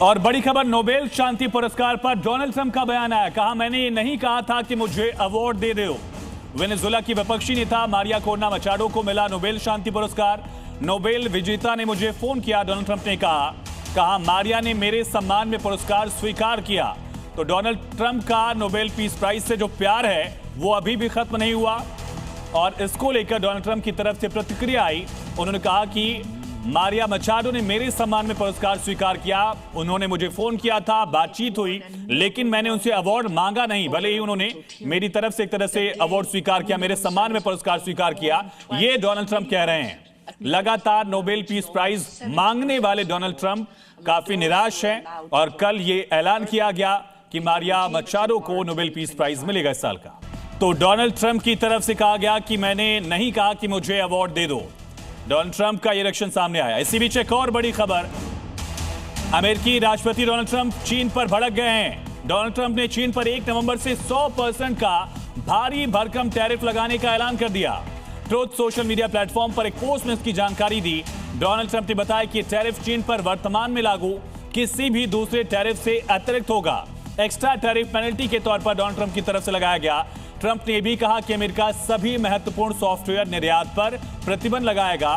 और बड़ी खबर, नोबेल शांति पुरस्कार पर डोनाल्ड ट्रंप का बयान आया। कहा, मैंने ये नहीं कहा था कि मुझे अवार्ड दे दो। वेनेजुएला की विपक्षी नेता मारिया कोर्ना मचाडो को मिला नोबेल शांति पुरस्कार। नोबेल विजेता ने मुझे फोन किया, डोनाल्ड ट्रंप ने कहा मारिया ने मेरे सम्मान में पुरस्कार स्वीकार किया। तो डोनाल्ड ट्रंप का नोबेल पीस प्राइज से जो प्यार है वो अभी भी खत्म नहीं हुआ और इसको लेकर डोनाल्ड ट्रंप की तरफ से प्रतिक्रिया आई। उन्होंने कहा कि मारिया मचाडो ने मेरे सम्मान में पुरस्कार स्वीकार किया। उन्होंने मुझे फोन किया था, बातचीत हुई, लेकिन मैंने उनसे अवार्ड मांगा नहीं। भले ही उन्होंने मेरी तरफ से एक तरह से अवार्ड स्वीकार किया, मेरे सम्मान में पुरस्कार स्वीकार किया, ये डोनाल्ड ट्रंप कह रहे हैं। लगातार नोबेल पीस प्राइज मांगने वाले डोनाल्ड ट्रंप काफी निराश हैं और कल ये ऐलान किया गया कि मारिया मचाडो को नोबेल पीस प्राइज मिलेगा इस साल का। तो डोनाल्ड ट्रंप की तरफ से कहा गया कि मैंने नहीं कहा कि मुझे अवार्ड दे दो। डोनाल्ड ट्रंप का यह रिएक्शन सामने आया। इसी बीच एक और बड़ी खबर, अमेरिकी राष्ट्रपति डोनाल्ड ट्रंप चीन पर भड़क गए हैं। डोनाल्ड ट्रंप ने चीन पर 1 नवंबर से 100% का भारी भरकम टैरिफ लगाने का ऐलान कर दिया। ट्रूथ सोशल मीडिया प्लेटफॉर्म पर एक पोस्ट में इसकी जानकारी दी। डोनाल्ड ट्रंप ने बताया कि टैरिफ चीन पर वर्तमान में लागू किसी भी दूसरे टैरिफ से अतिरिक्त होगा। एक्स्ट्रा टैरिफ पेनल्टी के तौर पर डोनाल्ड ट्रंप की तरफ से लगाया गया। ट्रंप ने भी कहा कि अमेरिका सभी महत्वपूर्ण सॉफ्टवेयर निर्यात पर प्रतिबंध लगाएगा।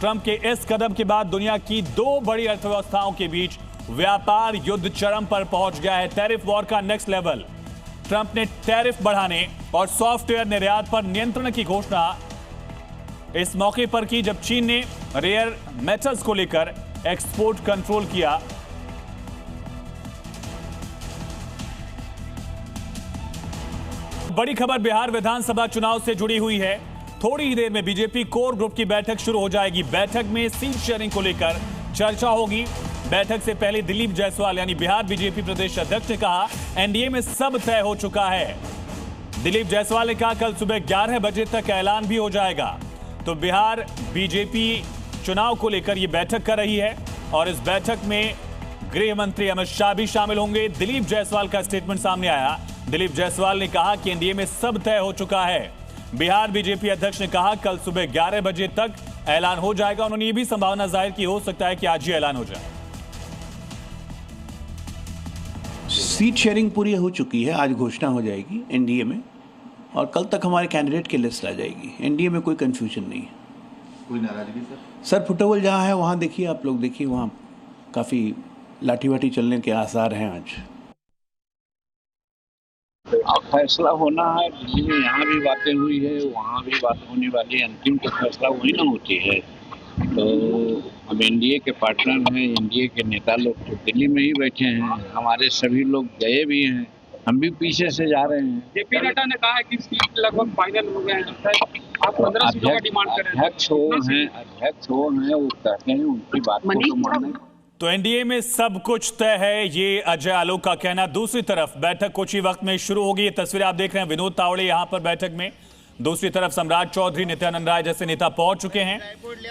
ट्रंप के इस कदम के बाद दुनिया की 2 बड़ी अर्थव्यवस्थाओं के बीच व्यापार युद्ध चरम पर पहुंच गया है। टैरिफ वॉर का नेक्स्ट लेवल। ट्रंप ने टैरिफ बढ़ाने और सॉफ्टवेयर निर्यात पर नियंत्रण की घोषणा इस मौके पर की जब चीन ने रेयर मेटल्स को लेकर एक्सपोर्ट कंट्रोल किया। बड़ी खबर बिहार विधानसभा चुनाव से जुड़ी हुई है। थोड़ी ही देर में बीजेपी कोर ग्रुप की बैठक शुरू हो जाएगी। बैठक में सीट शेयरिंग को लेकर चर्चा होगी। बैठक से पहले दिलीप जायसवाल यानी बिहार बीजेपी प्रदेश अध्यक्ष ने कहा, एनडीए में सब तय हो चुका है। दिलीप जायसवाल ने कहा, कल सुबह 11 बजे तक ऐलान भी हो जाएगा। तो बिहार बीजेपी चुनाव को लेकर यह बैठक कर रही है और इस बैठक में गृह मंत्री अमित शाह भी शामिल होंगे। दिलीप जायसवाल का स्टेटमेंट सामने आया। दिलीप जायसवाल ने कहा कि एनडीए में सब तय हो चुका है। बिहार बीजेपी अध्यक्ष ने कहा, कल सुबह 11 बजे तक ऐलान हो जाएगा। उन्होंने ये भी संभावना जाहिर की हो सकता है कि आज ही ऐलान हो जाए। सीट शेयरिंग पूरी हो चुकी है, आज घोषणा हो जाएगी एनडीए में और कल तक हमारे कैंडिडेट की लिस्ट आ जाएगी। एनडीए में कोई कंफ्यूजन नहीं है। कोई नाराजगी सर फुटबॉल जहाँ है वहाँ देखिए, आप लोग देखिए, वहाँ काफ़ी लाठी वाठी चलने के आसार हैं। आज अब फैसला होना है। दिल्ली में यहाँ भी बातें हुई है, वहाँ भी बात होने वाली है। अंतिम तो फैसला वही ना होती है। तो अब एनडीए के पार्टनर हैं, एनडीए के नेता लोग तो दिल्ली में ही बैठे हैं। हमारे सभी लोग गए भी हैं, हम भी पीछे से जा रहे हैं। जेपी नड्डा ने कहा है कि सीट लगभग फाइनल हो गए हैं। आप 15 सीटों का डिमांड कर रहे हैं। अध्यक्ष वो हैं, वो कहते हैं, उनकी बात को तो माने। तो एनडीए में सब कुछ तय है, ये अजय आलोक का कहना। दूसरी तरफ बैठक कुछ ही वक्त में शुरू होगी। ये तस्वीरें आप देख रहे हैं, विनोद तावड़े यहां पर बैठक में, दूसरी तरफ सम्राट चौधरी, नित्यानंद राय जैसे नेता पहुंच चुके हैं।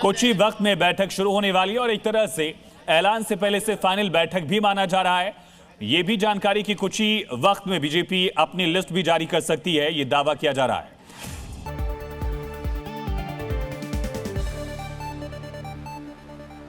कुछ ही वक्त में बैठक शुरू होने वाली है और एक तरह से ऐलान से पहले से फाइनल बैठक भी माना जा रहा है। ये भी जानकारी कि कुछ ही वक्त में बीजेपी अपनी लिस्ट भी जारी कर सकती है, ये दावा किया जा रहा है।